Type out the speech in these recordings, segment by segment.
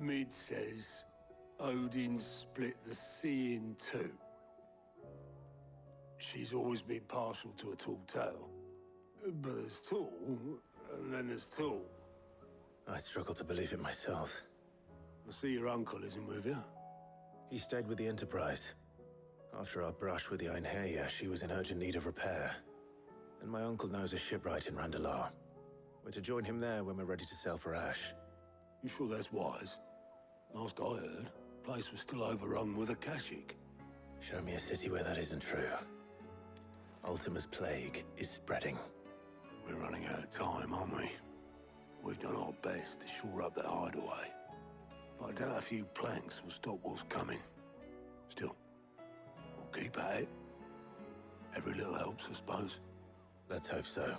Mid says Odin split the sea in two. She's always been partial to a tall tale. But there's tall, and then there's tall. I struggle to believe it myself. I see your uncle isn't with you. He stayed with the Enterprise. After our brush with the Einherja, she was in urgent need of repair. And my uncle knows a shipwright in Randalar. We're to join him there when we're ready to sail for Ash. You sure that's wise? Last I heard, the place was still overrun with Akashic. Show me a city where that isn't true. Ultima's plague is spreading. We're running out of time, aren't we? We've done our best to shore up that hideaway. But I doubt a few planks will stop what's coming. Still, we'll keep at it. Every little helps, I suppose. Let's hope so.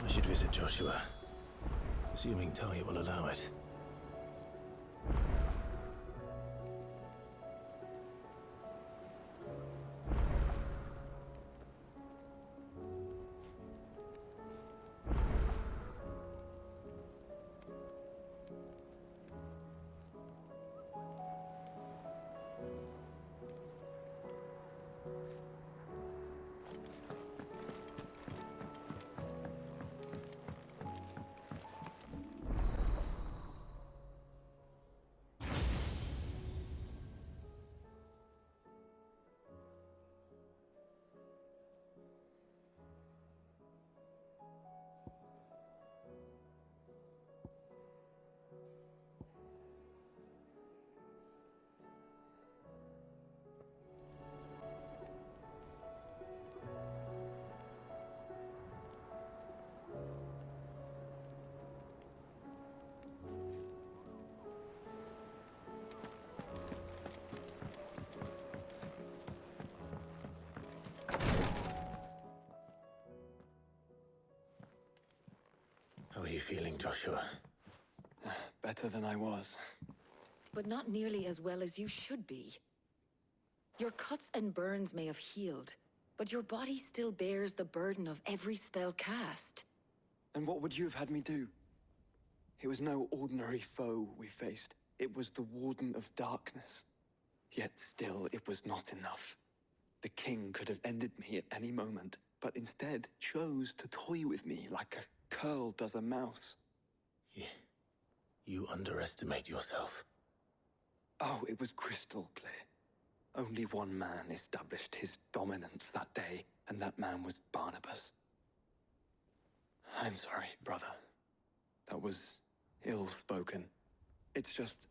I should visit Joshua, assuming Talia will allow it. How are you feeling, Joshua? Better than I was. But not nearly as well as you should be. Your cuts and burns may have healed, but your body still bears the burden of every spell cast. And what would you have had me do? It was no ordinary foe we faced. It was the Warden of Darkness. Yet still, it was not enough. The king could have ended me at any moment, but instead chose to toy with me like a curl does a mouse. You underestimate yourself. Oh, it was crystal clear. Only one man established his dominance that day, and that man was Barnabas. I'm sorry, brother. That was ill-spoken. It's just,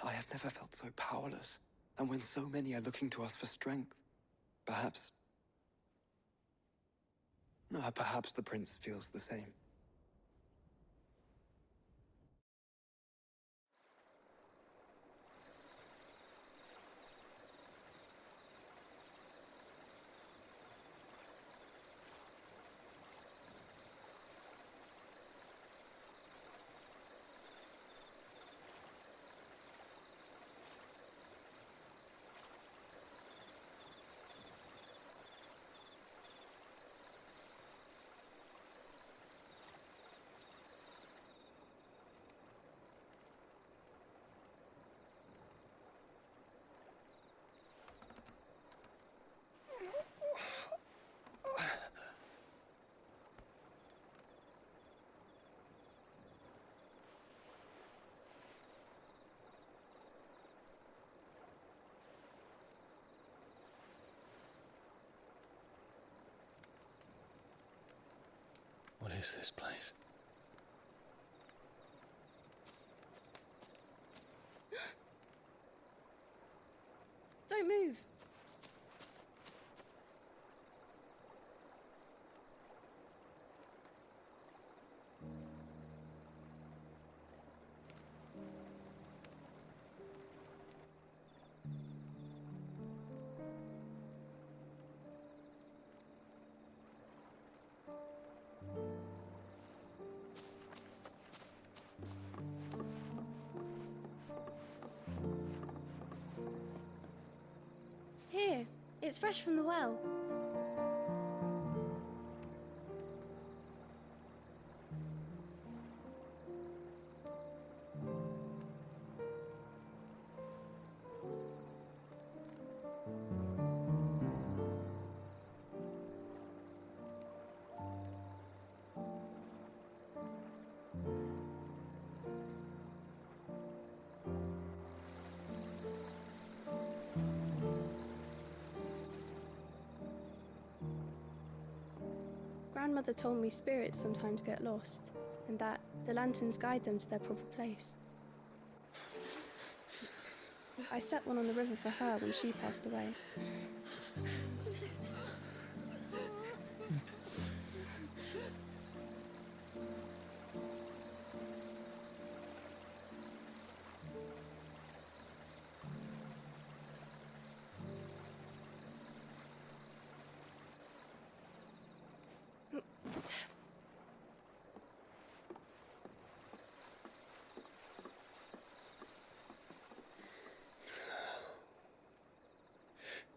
I have never felt so powerless. And when so many are looking to us for strength, perhaps the prince feels the same. What is this place? Don't move. It's fresh from the well. Grandmother told me spirits sometimes get lost, and that the lanterns guide them to their proper place. I set one on the river for her when she passed away.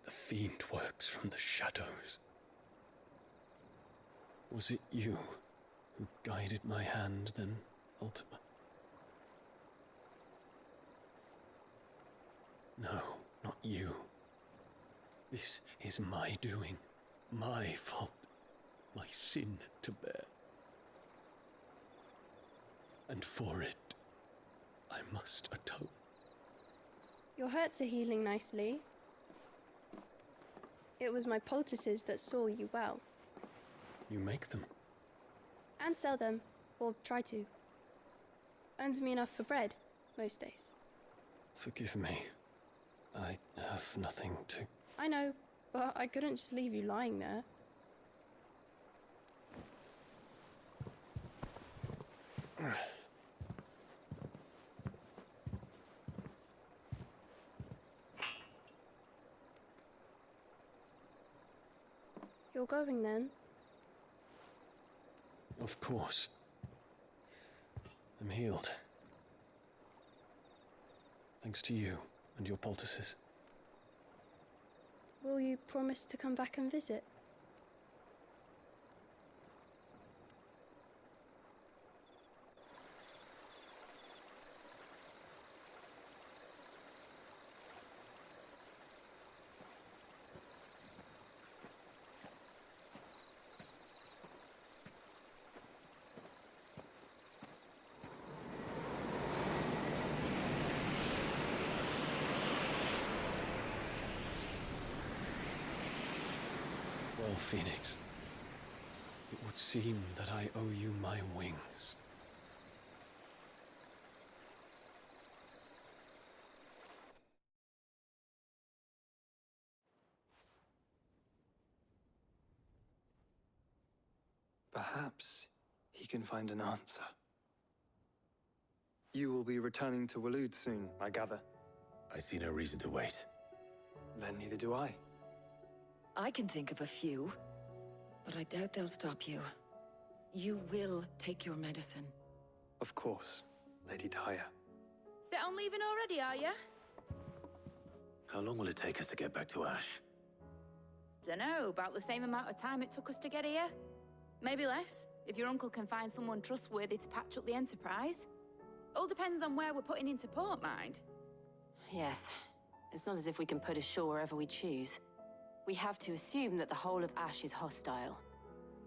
The fiend works from the shadows. Was it you who guided my hand then, Ultima? No, not you. This is my doing, my fault, my sin to bear. And for it, I must atone. Your hurts are healing nicely. It was my poultices that saw you well. You make them? And sell them, or try to. Earns me enough for bread, most days. Forgive me. I have nothing to... I know, but I couldn't just leave you lying there. You're going then? Of course. I'm healed. Thanks to you and your poultices. Will you promise to come back and visit? Well, Phoenix, it would seem that I owe you my wings. Perhaps he can find an answer. You will be returning to Waloed soon, I gather. I see no reason to wait. Then neither do I. I can think of a few, but I doubt they'll stop you. You will take your medicine. Of course, Lady Daya. Set on leaving already, are you? How long will it take us to get back to Ash? Dunno, about the same amount of time it took us to get here. Maybe less, if your uncle can find someone trustworthy to patch up the Enterprise. All depends on where we're putting into port, mind. Yes. It's not as if we can put ashore wherever we choose. We have to assume that the whole of Ash is hostile,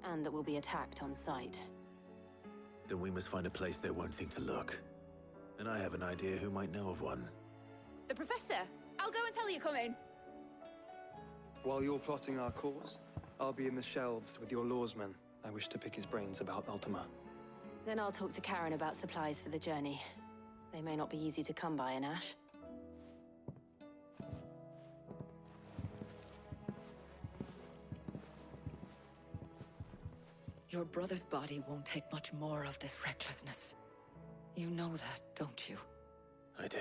and that we'll be attacked on sight. Then we must find a place they won't think to look. And I have an idea who might know of one. The Professor! I'll go and tell you come in. While you're plotting our course, I'll be in the shelves with your lawsman. I wish to pick his brains about Ultima. Then I'll talk to Karen about supplies for the journey. They may not be easy to come by in Ash. Your brother's body won't take much more of this recklessness. You know that, don't you? I do.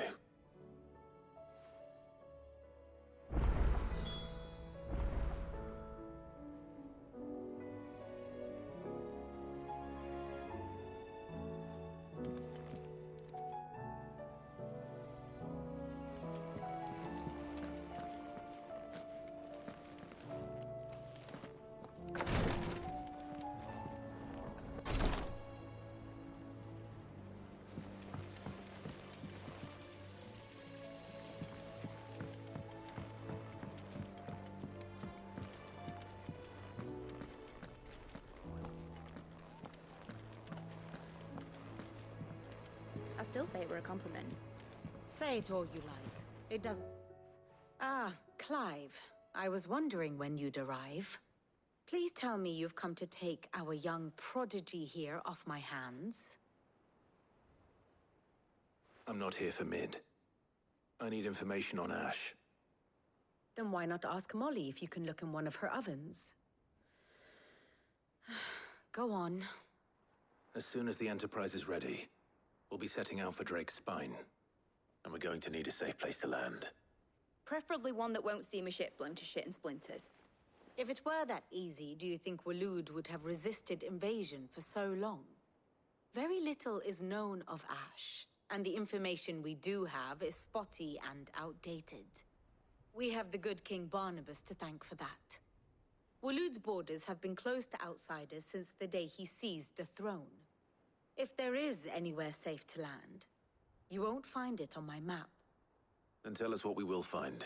still say it were a compliment. Say it all you like. It doesn't... Ah, Clive. I was wondering when you'd arrive. Please tell me you've come to take our young prodigy here off my hands. I'm not here for Mid. I need information on Ash. Then why not ask Molly if you can look in one of her ovens? Go on. As soon as the Enterprise is ready, we'll be setting out for Drake's Spine. And we're going to need a safe place to land. Preferably one that won't see my ship blown to shit and splinters. If it were that easy, do you think Waloed would have resisted invasion for so long? Very little is known of Ash, and the information we do have is spotty and outdated. We have the good King Barnabas to thank for that. Waloed's borders have been closed to outsiders since the day he seized the throne. If there is anywhere safe to land, you won't find it on my map. Then tell us what we will find.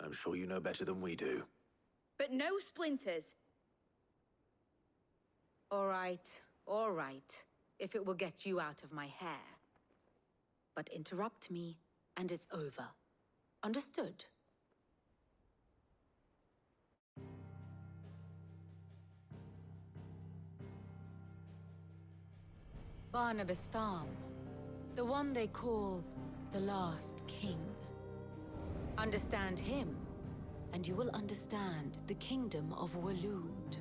I'm sure you know better than we do. But no splinters. All right, if it will get you out of my hair. But interrupt me, and it's over. Understood? Barnabas Tham, the one they call the Last King. Understand him, and you will understand the kingdom of Waloed.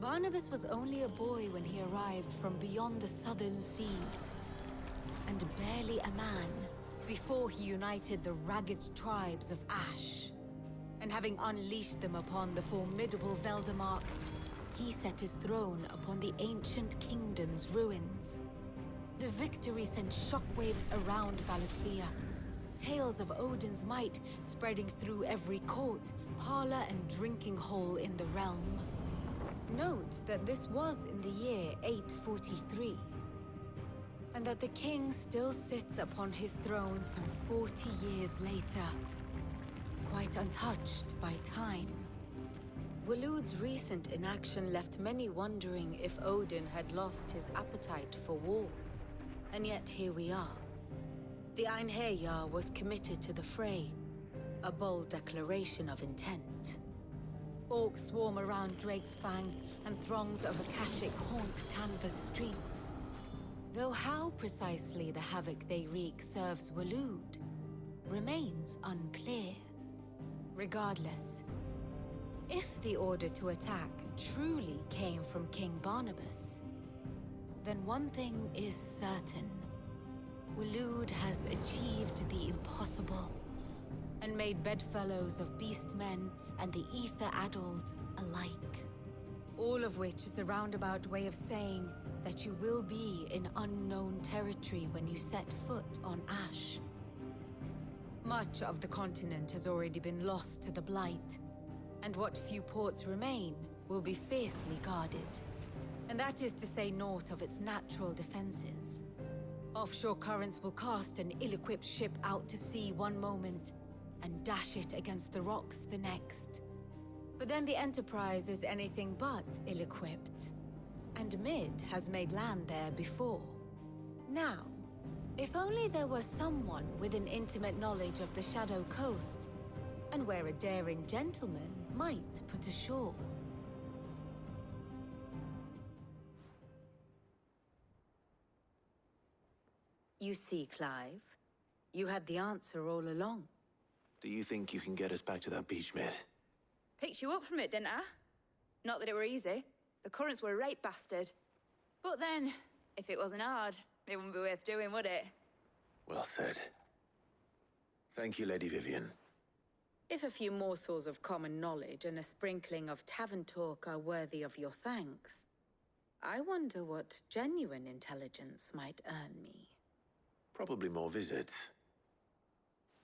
Barnabas was only a boy when he arrived from beyond the southern seas, and barely a man before he united the ragged tribes of Ash. And having unleashed them upon the formidable Veldamark, he set his throne upon the ancient kingdom's ruins. The victory sent shockwaves around Valisthea. Tales of Odin's might spreading through every court, parlor, and drinking hole in the realm. Note that this was in the year 843, and that the king still sits upon his throne some 40 years later, quite untouched by time. Waloed's recent inaction left many wondering if Odin had lost his appetite for war. And yet here we are. The Einherjar was committed to the fray, a bold declaration of intent. Orcs swarm around Drake's Fang, and throngs of Akashic haunt Canvas streets. Though how precisely the havoc they wreak serves Waloed remains unclear. Regardless, if the order to attack truly came from King Barnabas, then one thing is certain. Waloed has achieved the impossible, and made bedfellows of beastmen and the ether-addled alike. All of which is a roundabout way of saying that you will be in unknown territory when you set foot on Ash. Much of the continent has already been lost to the Blight, and what few ports remain will be fiercely guarded. And that is to say naught of its natural defenses. Offshore currents will cast an ill-equipped ship out to sea one moment, and dash it against the rocks the next. But then the Enterprise is anything but ill-equipped, and Mid has made land there before. Now, if only there were someone with an intimate knowledge of the Shadow Coast, and where a daring gentleman might put ashore. You see, Clive, you had the answer all along. Do you think you can get us back to that beach, Mid? Picked you up from it, didn't I? Not that it were easy. The currents were a right bastard. But then, if it wasn't hard, it wouldn't be worth doing, would it? Well said. Thank you, Lady Vivian. If a few morsels of common knowledge and a sprinkling of tavern talk are worthy of your thanks, I wonder what genuine intelligence might earn me. Probably more visits.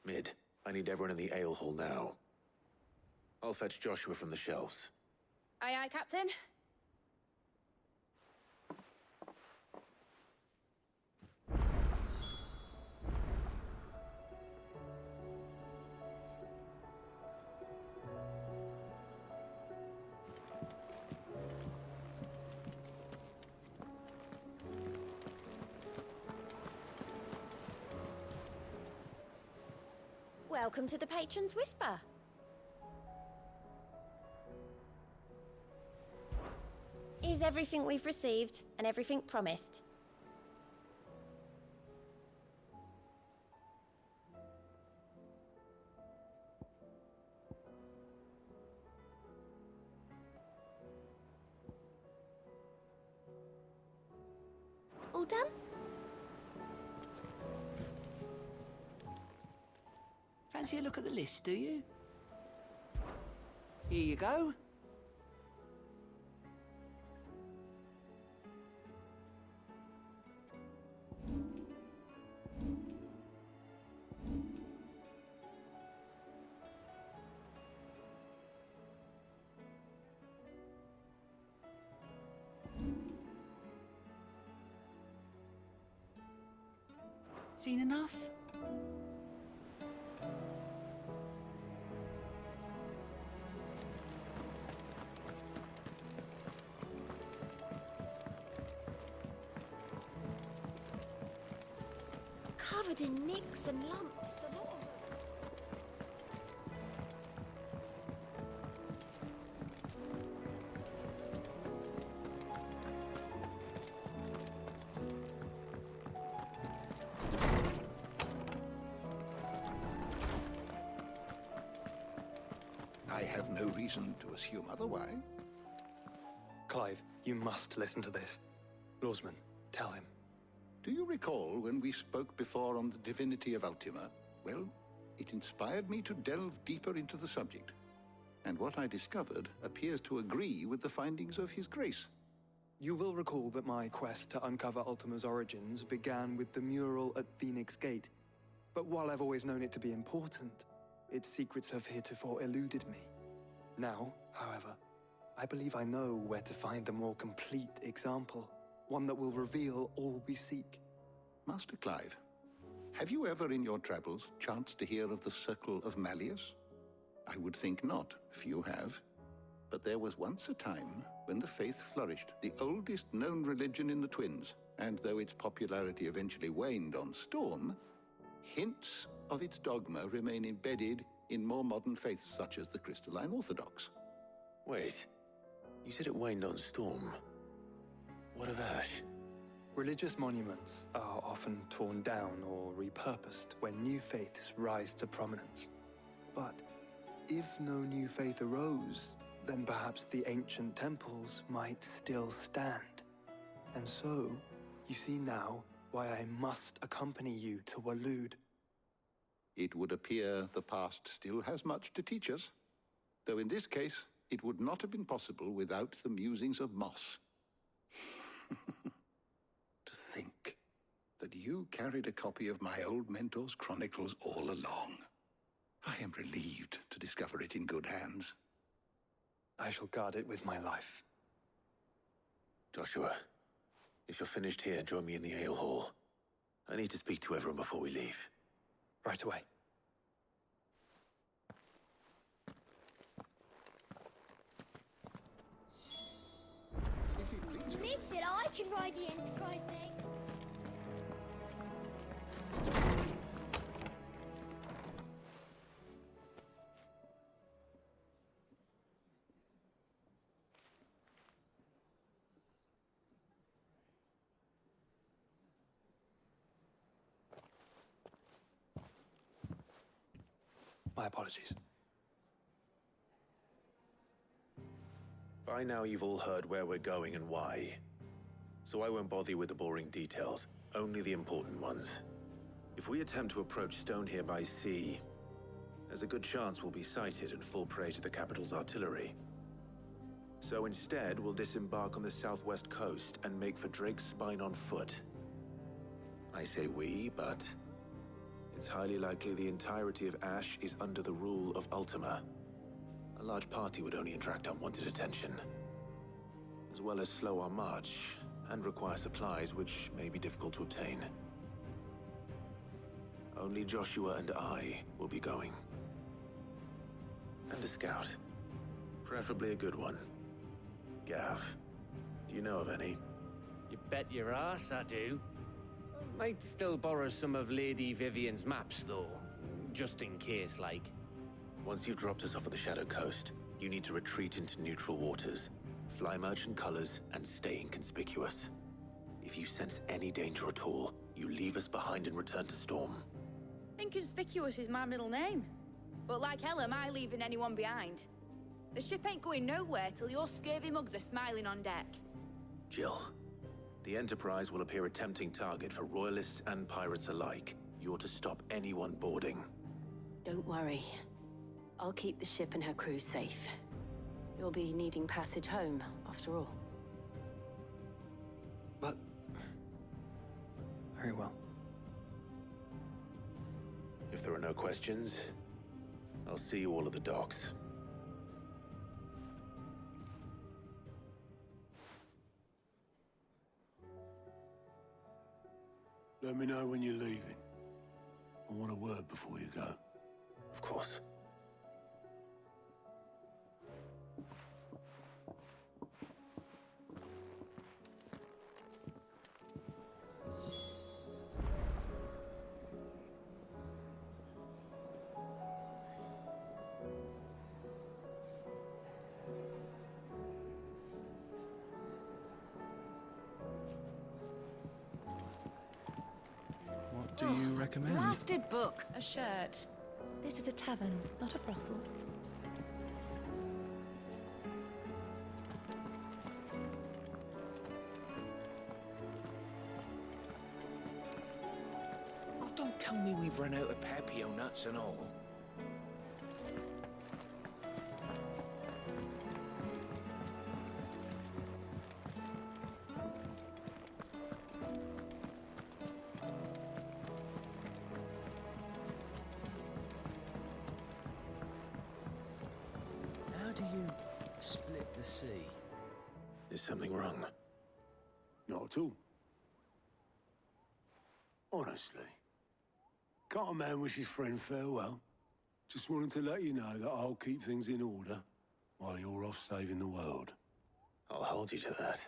Mid, I need everyone in the ale hall now. I'll fetch Joshua from the shelves. Aye, aye, Captain. Welcome to the Patron's Whisper. Is everything we've received and everything promised? All done? Fancy a look at the list, do you? Here you go. Seen enough? Covered in nicks and lumps, the lot of them. I have no reason to assume otherwise. Clive, you must listen to this. Lawsman, tell him. Do you recall when we spoke before on the divinity of Ultima? Well, it inspired me to delve deeper into the subject. And what I discovered appears to agree with the findings of His Grace. You will recall that my quest to uncover Ultima's origins began with the mural at Phoenix Gate. But while I've always known it to be important, its secrets have heretofore eluded me. Now, however, I believe I know where to find the more complete example. One that will reveal all we seek. Master Clive, have you ever in your travels chanced to hear of the Circle of Malleus? I would think not, few have. But there was once a time when the faith flourished, the oldest known religion in the Twins, and though its popularity eventually waned on Storm, hints of its dogma remain embedded in more modern faiths such as the Crystalline Orthodox. Wait, you said it waned on Storm. What of Ash? Religious monuments are often torn down or repurposed when new faiths rise to prominence. But if no new faith arose, then perhaps the ancient temples might still stand. And so, you see now why I must accompany you to Waloed. It would appear the past still has much to teach us, though in this case, it would not have been possible without the musings of Moss. To think that you carried a copy of my old mentor's chronicles all along. I am relieved to discover it in good hands. I shall guard it with my life. Joshua, if you're finished here, join me in the ale hall. I need to speak to everyone before we leave. Right away. Nid said I could ride the Enterprise next. My apologies. By now you've all heard where we're going and why. So I won't bother you with the boring details, only the important ones. If we attempt to approach Stone here by sea, there's a good chance we'll be sighted and fall prey to the capital's artillery. So instead, we'll disembark on the southwest coast and make for Drake's Spine on foot. I say we, but it's highly likely the entirety of Ash is under the rule of Ultima. A large party would only attract unwanted attention, as well as slow our march and require supplies which may be difficult to obtain. Only Joshua and I will be going. And a scout. Preferably a good one. Gav, do you know of any? You bet your ass I do. Might still borrow some of Lady Vivian's maps, though. just in case, like. Once you've dropped us off at the Shadow Coast, you need to retreat into neutral waters, fly merchant colors, and stay inconspicuous. If you sense any danger at all, you leave us behind and return to Storm. Inconspicuous is my middle name. But like hell am I leaving anyone behind. The ship ain't going nowhere till your scurvy mugs are smiling on deck. Jill, the Enterprise will appear a tempting target for royalists and pirates alike. You're to stop anyone boarding. Don't worry. I'll keep the ship and her crew safe. You'll be needing passage home, after all. But... very well. If there are no questions, I'll see you all at the docks. Let me know when you're leaving. I want a word before you go. Of course. What do you recommend? Blasted book. A shirt. This is a tavern, not a brothel. Oh, don't tell me we've run out of Pepio nuts and all. How do you split the sea? Is something wrong? Not at all. Honestly. Can't a man wish his friend farewell? Just wanted to let you know that I'll keep things in order while you're off saving the world. I'll hold you to that.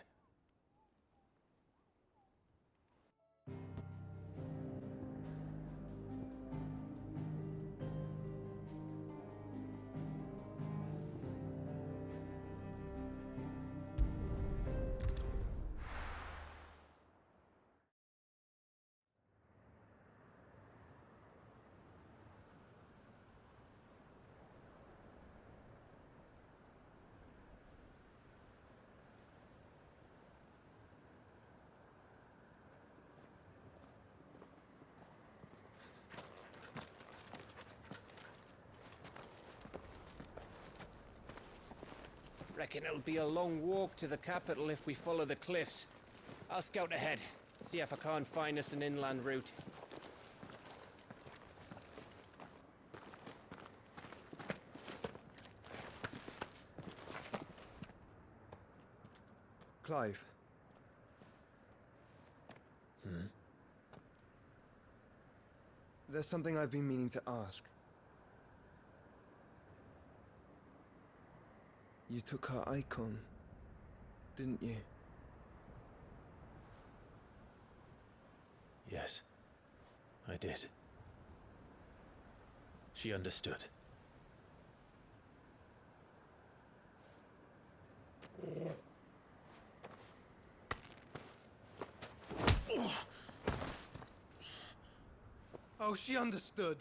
Reckon it'll be a long walk to the capital if we follow the cliffs. I'll scout ahead, see if I can't find us an inland route. Clive. There's something I've been meaning to ask. You took her icon, didn't you? Yes, I did. She understood. Oh, she understood.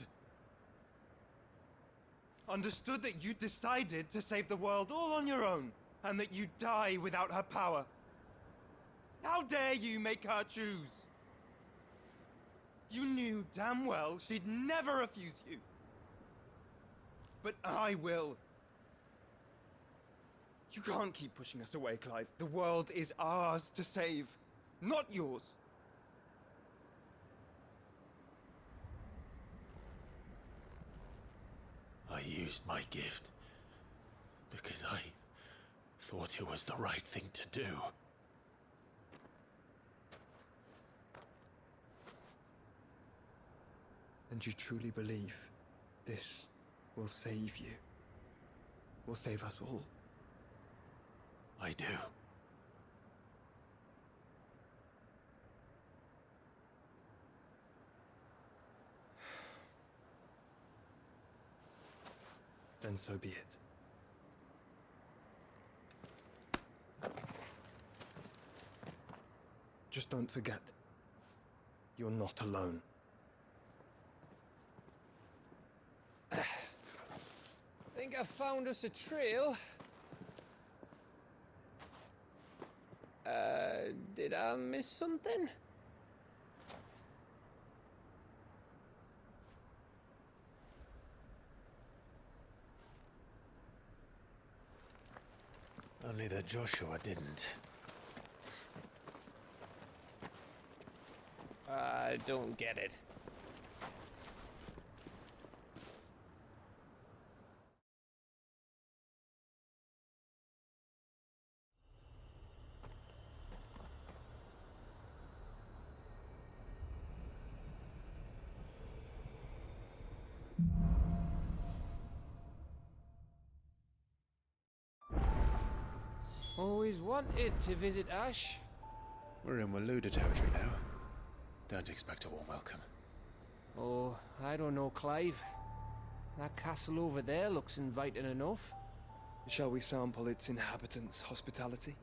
Understood that you decided to save the world all on your own, and that you'd die without her power. How dare you make her choose? You knew damn well she'd never refuse you. But I will. You can't keep pushing us away, Clive. The world is ours to save, not yours. I used my gift because I thought it was the right thing to do. And you truly believe this will save you? Will save us all? I do. then so be it. Just don't forget, you're not alone. I think I found us a trail. Did I miss something? Only that Joshua didn't. I don't get it. Always wanted to visit Ash. We're in Waluda territory now. Don't expect a warm welcome. Oh, I don't know, Clive. That castle over there looks inviting enough. Shall we sample its inhabitants' hospitality?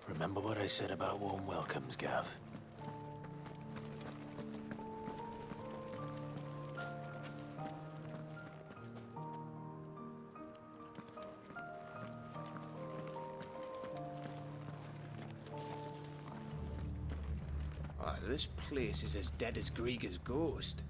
Remember what I said about warm welcomes, Gav? Oh, this place is as dead as Grieger's ghost.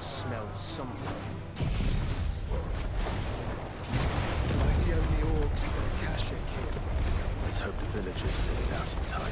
Smelled something. I see only orcs and Akashic here. Let's hope the villagers figure it out in time.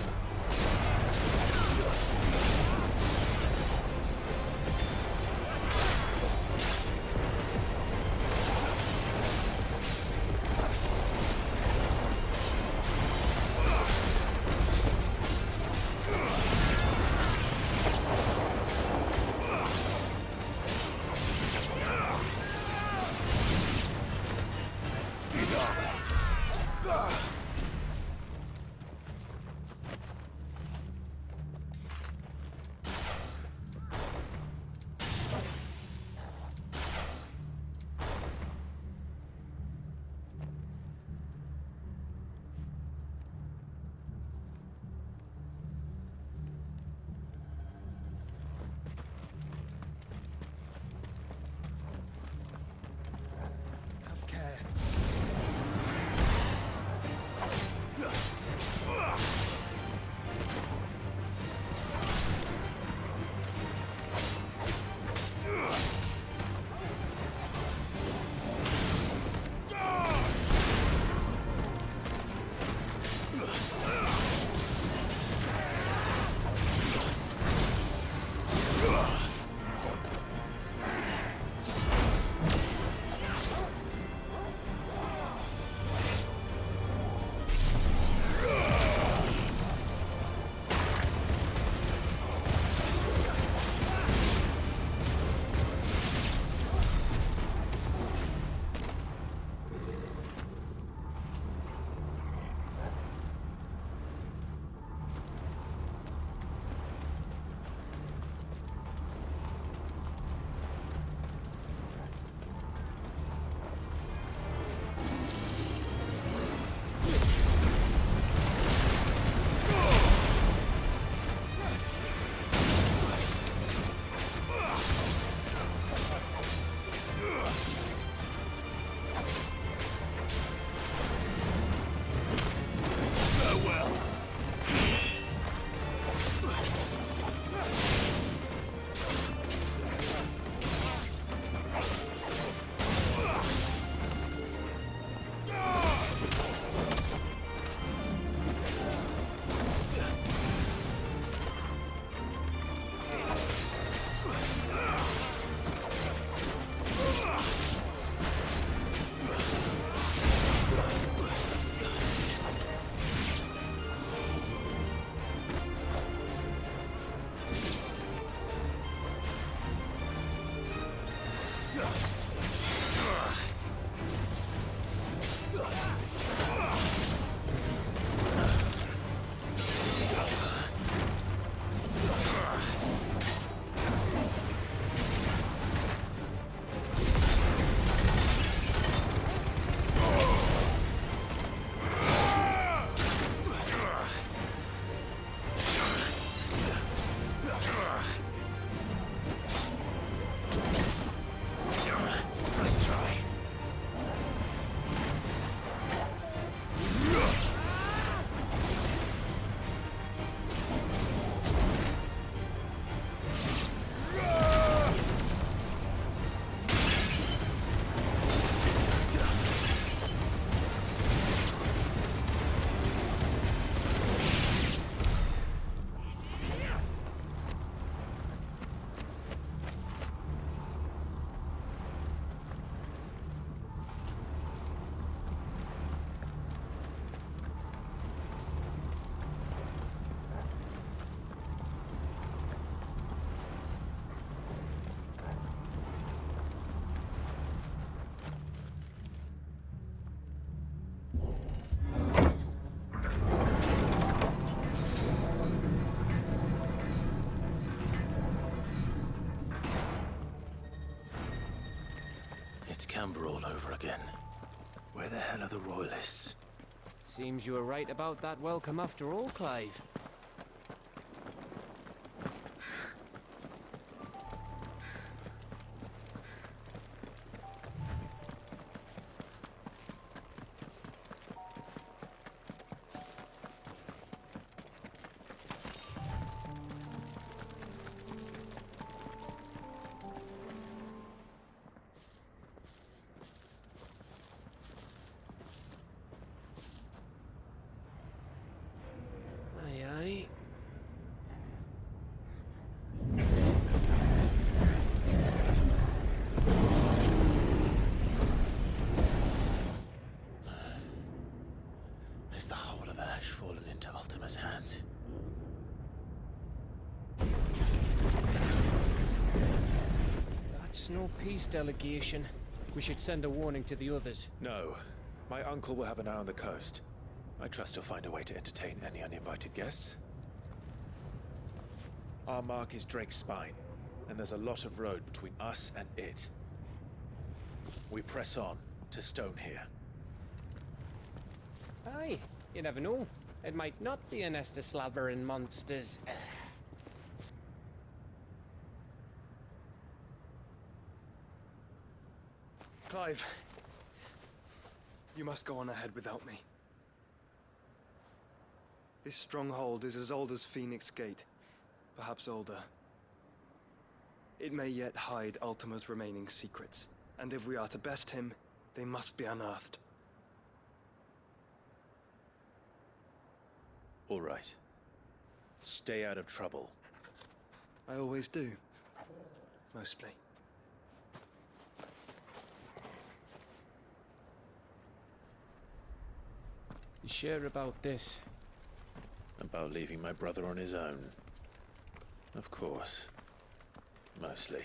It's Camber all over again. Where the hell are the Royalists? Seems you were right about that welcome after all, Clive. Has the whole of Ash fallen into Ultima's hands? That's no peace delegation. We should send a warning to the others. No. My uncle will have an eye on the coast. I trust he'll find a way to entertain any uninvited guests. Our mark is Drake's Spine, and there's a lot of road between us and it. We press on to Stone here. Aye, you never know. It might not be a nest of slavering monsters. Clive, you must go on ahead without me. This stronghold is as old as Phoenix Gate, perhaps older. It may yet hide Ultima's remaining secrets, and if we are to best him, they must be unearthed. All right. Stay out of trouble. I always do. Mostly. You sure about this? About leaving my brother on his own? Of course. Mostly.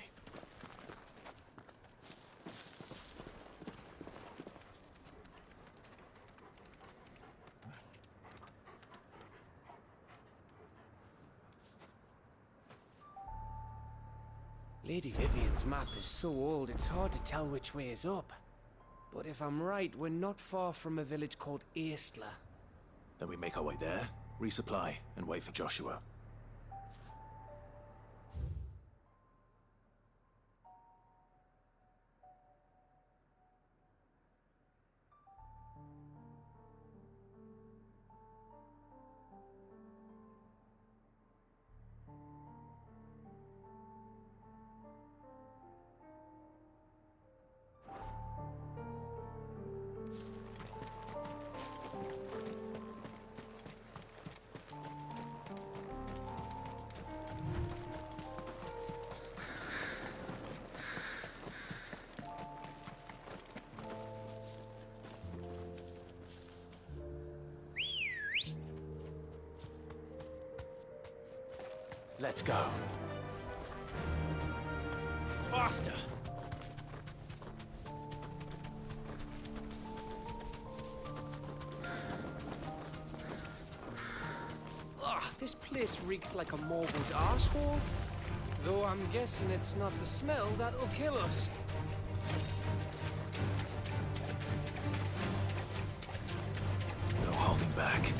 Lady Vivian's map is so old, it's hard to tell which way is up. But if I'm right, we're not far from a village called Aistla. Then we make our way there, resupply, and wait for Joshua. Let's go. Faster! Ugh, this place reeks like a mogul's arsehole. Though I'm guessing it's not the smell that'll kill us. No holding back.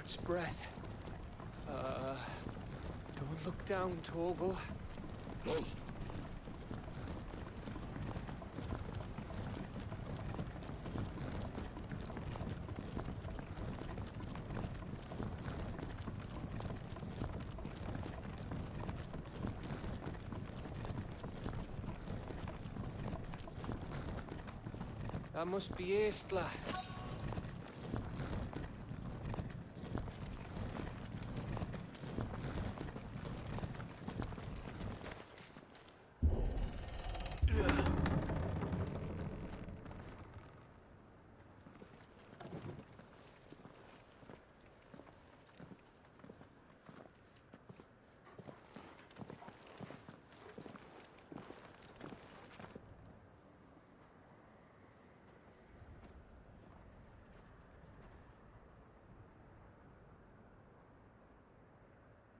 Lord's breath. Don't look down, Torgal. That must be Aistla.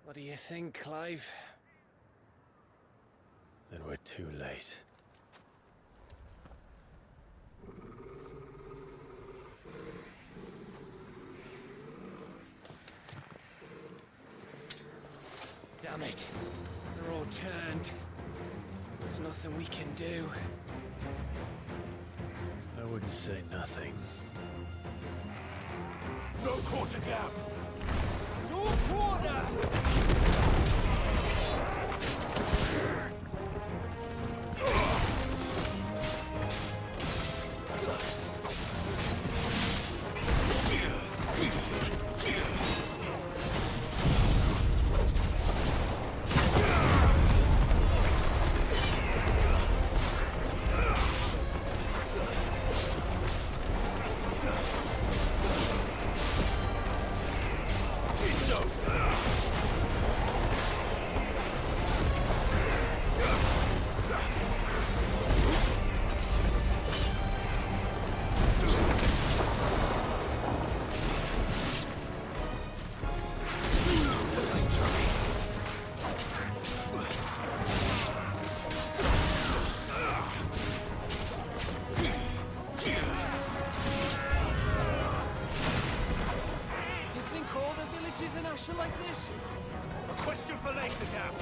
What do you think, Clive? Then we're too late. Damn it. They're all turned. There's nothing we can do. I wouldn't say nothing. No quarter gap! No quarter! Like this? A question for later, Cap.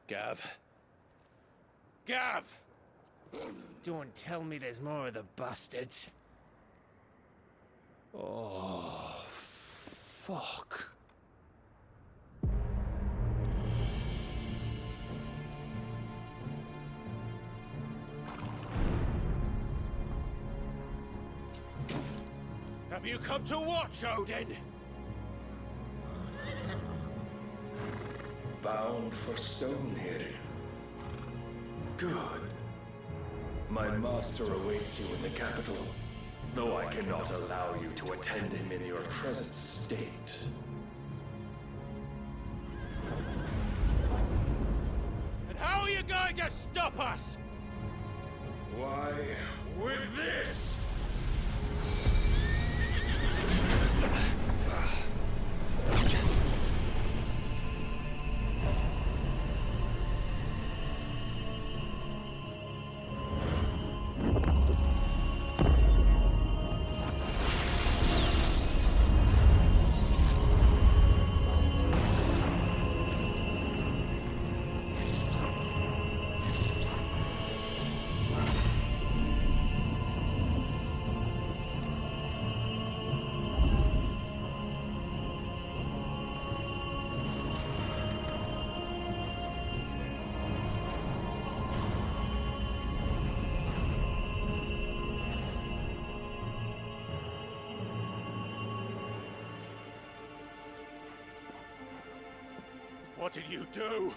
Gav. Gav! Don't tell me there's more of the bastards. Oh, fuck. Have you come to watch, Odin? Bound for Stonehill. Good. My master awaits you in the capital, though I cannot allow you to attend him in your present state. And how are you going to stop us? Why, with this! What did you do?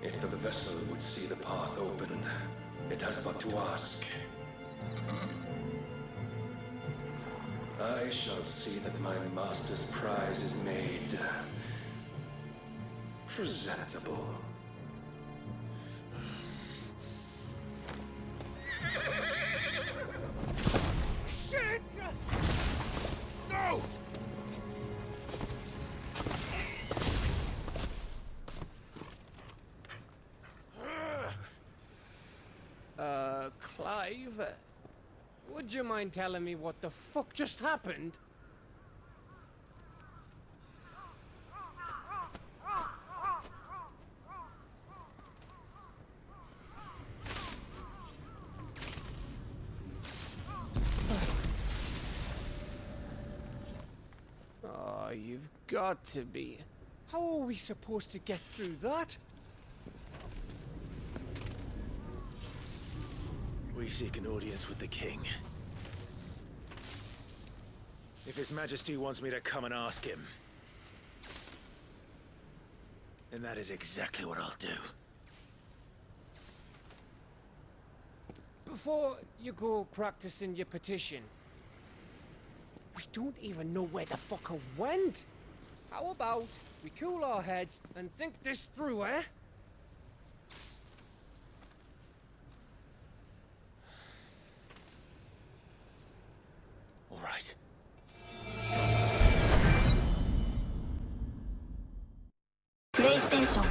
If the vessel would see the path opened, it has but to ask. I shall see that my master's prize is made presentable. Shit! No! Clive? Would you mind telling me what the fuck just happened? Oh, you've got to be. How are we supposed to get through that? We seek an audience with the king. If His Majesty wants me to come and ask him, then that is exactly what I'll do. Before you go practicing your petition, we don't even know where the fucker went. How about we cool our heads and think this through, eh? All right. PlayStation